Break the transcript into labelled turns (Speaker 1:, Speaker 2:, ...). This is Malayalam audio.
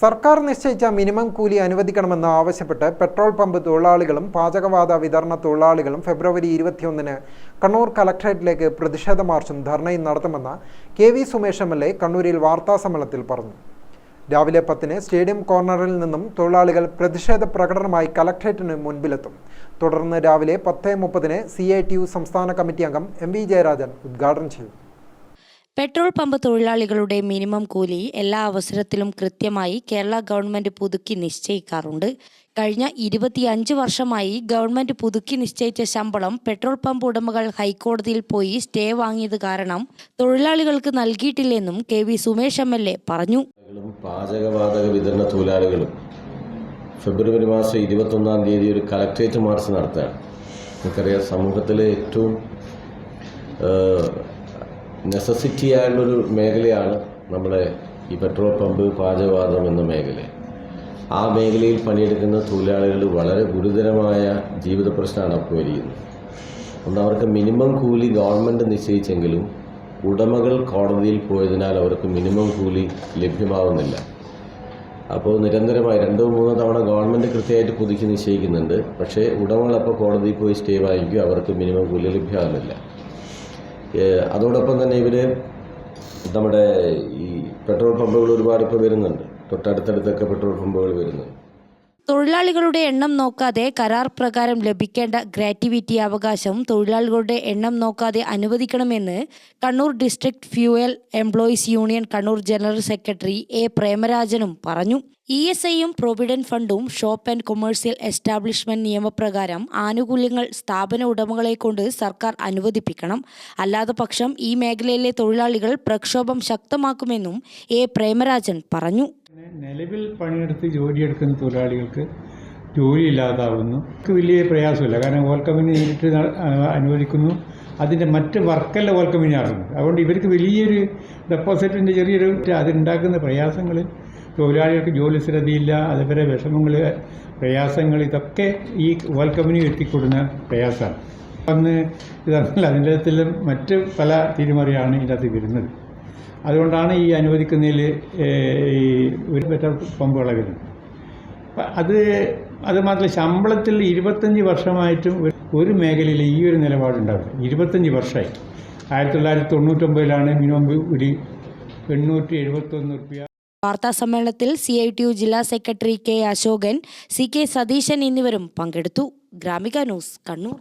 Speaker 1: സർക്കാർ നിശ്ചയിച്ച മിനിമം കൂലി അനുവദിക്കണമെന്ന് ആവശ്യപ്പെട്ട് പെട്രോൾ പമ്പ് തൊഴിലാളികളും പാചകവാത വിതരണ തൊഴിലാളികളും ഫെബ്രുവരി 21-ന് കണ്ണൂർ കലക്ടറേറ്റിലേക്ക് പ്രതിഷേധ മാർച്ചും ധർണയും നടത്തുമെന്ന് കെ.വി. സുമേഷ് എം.എൽ.എ. കണ്ണൂരിൽ വാർത്താസമ്മേളനത്തിൽ പറഞ്ഞു. രാവിലെ 10-ന് സ്റ്റേഡിയം കോർണറിൽ നിന്നും തൊഴിലാളികൾ പ്രതിഷേധ പ്രകടനമായി കലക്ടറേറ്റിന് മുൻപിലെത്തും. തുടർന്ന് രാവിലെ 10:30-ന് CITU സംസ്ഥാന കമ്മിറ്റി അംഗം M.V. ജയരാജൻ ഉദ്ഘാടനം ചെയ്യും.
Speaker 2: പെട്രോൾ പമ്പ് തൊഴിലാളികളുടെ മിനിമം കൂലി എല്ലാ അവസരത്തിലും കൃത്യമായി കേരള ഗവൺമെന്റ് പുതുക്കി നിശ്ചയിക്കാറുണ്ട്. കഴിഞ്ഞ 25 വർഷമായി ഗവൺമെന്റ് പുതുക്കി നിശ്ചയിച്ച ശമ്പളം പെട്രോൾ പമ്പ് ഉടമകൾ ഹൈക്കോടതിയിൽ പോയി സ്റ്റേ വാങ്ങിയത് കാരണം തൊഴിലാളികൾക്ക് നൽകിയിട്ടില്ലെന്നും കെ.വി. സുമേഷ് എം.എൽ.എ. പറഞ്ഞു.
Speaker 3: പാചകവാതക വിതരണ തൊഴിലാളികളും ഫെബ്രുവരി മാസം 21-ാം തീയതി ഒരു കലക്ട്രേറ്റ് മാർച്ച് നടത്തുകയാണ്. നമുക്കറിയാം, സമൂഹത്തിലെ ഏറ്റവും നെസസിറ്റി ആയുള്ളൊരു മേഖലയാണ് നമ്മുടെ ഈ പെട്രോൾ പമ്പ് പാചകവാതകം എന്ന മേഖല. ആ മേഖലയിൽ പണിയെടുക്കുന്ന തൊഴിലാളികൾ വളരെ ഗുരുതരമായ ജീവിത പ്രശ്നമാണ് അപ്പോൾ വരികയുന്നത്. ഒന്ന്, അവർക്ക് മിനിമം കൂലി ഗവൺമെൻറ് നിശ്ചയിച്ചെങ്കിലും ഉടമകൾ കോടതിയിൽ പോയതിനാൽ അവർക്ക് മിനിമം കൂലി ലഭ്യമാവുന്നില്ല. അപ്പോൾ നിരന്തരമായി 2-3 തവണ ഗവൺമെൻറ് കൃത്യമായിട്ട് പുതുക്കി നിശ്ചയിക്കുന്നുണ്ട്. പക്ഷേ ഉടമകൾ അപ്പോൾ കോടതിയിൽ പോയി സ്റ്റേ വാങ്ങിക്കും, അവർക്ക് മിനിമം കൂലി ലഭ്യമാകുന്നില്ല. അതോടൊപ്പം തന്നെ ഇവർ നമ്മുടെ ഈ പെട്രോൾ പമ്പുകൾ ഒരുപാട് ഇപ്പോൾ വരുന്നുണ്ട്. തൊട്ടടുത്തടുത്തൊക്കെ പെട്രോൾ പമ്പുകൾ വരുന്നുണ്ട്.
Speaker 2: തൊഴിലാളികളുടെ എണ്ണം നോക്കാതെ കരാർ പ്രകാരം ലഭിക്കേണ്ട ഗ്രാറ്റുവിറ്റി അവകാശം തൊഴിലാളികളുടെ എണ്ണം നോക്കാതെ അനുവദിക്കണമെന്ന് Kannur district fuel employees union Kannur general secretary A. പ്രേമരാജനും പറഞ്ഞു. ESIയും പ്രൊവിഡന്റ് ഫണ്ടും ഷോപ്പ് ആൻഡ് കൊമേഴ്സ്യൽ എസ്റ്റാബ്ലിഷ്മെന്റ് നിയമപ്രകാരം ആനുകൂല്യങ്ങൾ സ്ഥാപന ഉടമകളെ കൊണ്ട് സർക്കാർ അനുവദിപ്പിക്കണം. അല്ലാത്ത പക്ഷം ഈ മേഖലയിലെ തൊഴിലാളികൾ പ്രക്ഷോഭം ശക്തമാക്കുമെന്നും എ. പ്രേമരാജൻ പറഞ്ഞു.
Speaker 4: നിലവിൽ പണിയെടുത്ത് ജോലിയെടുക്കുന്ന തൊഴിലാളികൾക്ക് ജോലിയില്ലാതാവുന്നു. വലിയ പ്രയാസമില്ല, കാരണം ഓയിൽ കമ്പനി നേരിട്ട് അനുവദിക്കുന്നു. അതിൻ്റെ മറ്റ് വർക്കല്ല ഓയിൽ കമ്പനി നടത്തുന്നത്. അതുകൊണ്ട് ഇവർക്ക് വലിയൊരു ഡെപ്പോസിറ്റിൻ്റെ ചെറിയൊരു അതുണ്ടാക്കുന്ന പ്രയാസങ്ങളിൽ തൊഴിലാളികൾക്ക് ജോലി സ്ഥിരതയില്ല, അതുപോലെ വിഷമങ്ങൾ, പ്രയാസങ്ങൾ, ഇതൊക്കെ ഈ ഓയിൽ കമ്പനി എത്തിക്കൊടുന്ന പ്രയാസമാണ്. അന്ന് ഇതല്ല, അതിൻ്റെ അകത്തിൽ മറ്റ് പല തീരുമാനമാണ് ഇതിനകത്ത് വരുന്നത്. അതുകൊണ്ടാണ് ഈ അനുവദിക്കുന്നതിൽ ഈ ഒരു പെട്രോൾ പമ്പുകളെ വരുന്നത്. അത് മാത്രമല്ല, ശമ്പളത്തിൽ 25 വർഷമായിട്ടും ഒരു മേഖലയിൽ ഈ ഒരു നിലപാടുണ്ടാവില്ല. 25 വർഷമായി. 1999-ലാണ് മിനിമം കൂലി 871 രൂപ.
Speaker 2: വാർത്താ സമ്മേളനത്തിൽ CITU ജില്ലാ secretary K. Ashokan, CK. Satheesan എന്നിവരും പങ്കെടുത്തു. ഗ്രാമിക ന്യൂസ്, കണ്ണൂർ.